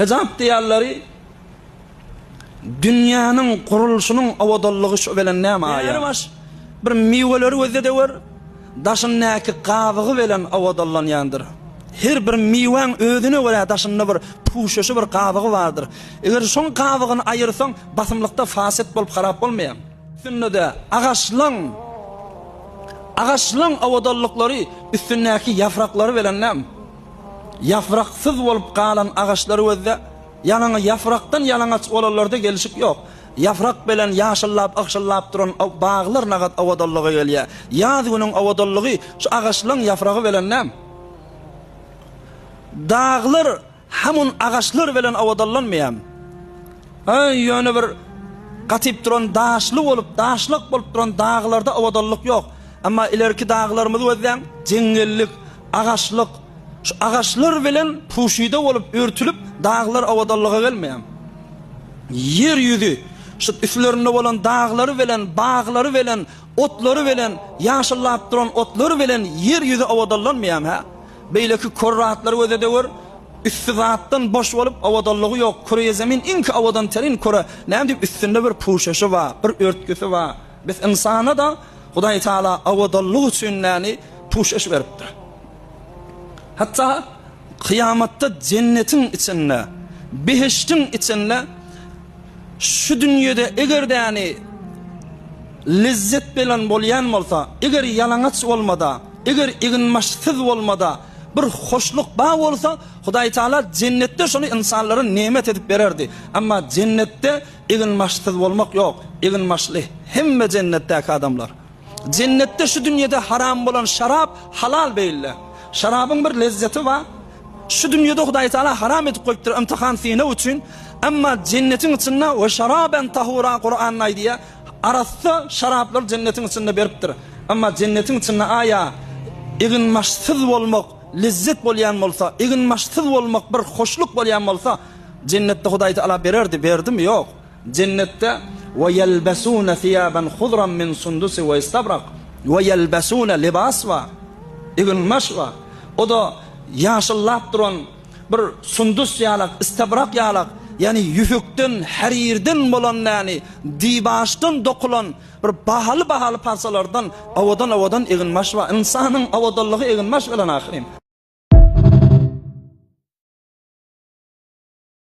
Hicab diýerleri dünýäniň gurulşynyň awadallygy şu bilen näme aýar? Bir meweleri özde bar, daşyň näki gawygy bilen awadallanýandyr. Her bir meweň özüne görä daşynda bir puşuşy bir gawygy bardyr. Eger şoň gawygyny aýyrsaň, basymlykda faset bolup harap bolmaýar. Sünnede agaçlaň awadallyklary üstündäki ýafraklary bilen näme? Ýafraksyz bolup galan agaçlary özde ýalana ýafrakdan ýalanaç olanlarda gelişik ýok. Ýafrak bilen ýaşyllap, akşyllap duran baglar nagat awadallygy gelýär. Ýa-da onuň awadallygy şu agaçlaň ýafragy bilen näme? Dağlar hamun agaçlar bilen awadallanmaýar. Ýöne bir gatyp duran daşly bolup, daşlyk bolup duran dağlarda awadallyk ýok. Amma ilerki dağlarymyz özden jeňellik, agaçlyk, şu agaçlar bilen puşyda bolup örtülüp dağlar awadallyga gelmeýär. Yer ýüzi şu üflerinde bolan dağlary bilen, baglary bilen, otlary bilen, ýaşyllap duran otlary bilen yer ýüzi awadallanmaýar ha. Beýleki korratlary özede bar, üstizatdan boş bolup awadallygy ýok. Kore zemin inki awadan terin kore. Näme diýip üstünde bir puşaşy bar, bir örtgüsi bar. Biz insana da Hudaý Taala awadallyk üçin näni puşaş beripdir. Hatta kıyamatda cennetin içinde, behiştin içinde şu dünyada eger yani lezzet bilen bolyan bolsa, eger yalanaç olmada, eger iginmaşsyz olmada bir hoşluk bağ olsa, Hudaý Taala cennette şonu insanlara nimet edip bererdi. Amma cennette iginmaşsyz bolmak yok, iginmaşly hemme cennetteki adamlar. Cennette şu dünyada haram bolan şarap halal beýiller. Şarabın bir lezzeti var. Şu dünyada Hudaý Taala haram edip koyupdur imtihan sine üçün. Amma cennetin içinde ve şaraben tahura Kur'an aýdýar. Arasda şaraplar cennetin içinde beripdir. Amma cennetin içinde aya iginmaşsyz bolmak, lezzet bolýan bolsa, iginmaşsyz bolmak bir hoşluk bolýan bolsa, cennette Hudaý Taala bererdi, berdimi? Ýok. Cennette ve yelbesuna thiyaban khudran min sundus ve istabrak ve yelbesuna libas var. Iginmaş var. O da ýaşyllap duran bir sundus ýalak, istabrak ýalak, yani yüfükden, herirden bolan näni, dibaşdan dokulan bir bahaly parçalardan awadan iginmaş var. İnsanyň awadallygy iginmaş bilen ahyrim.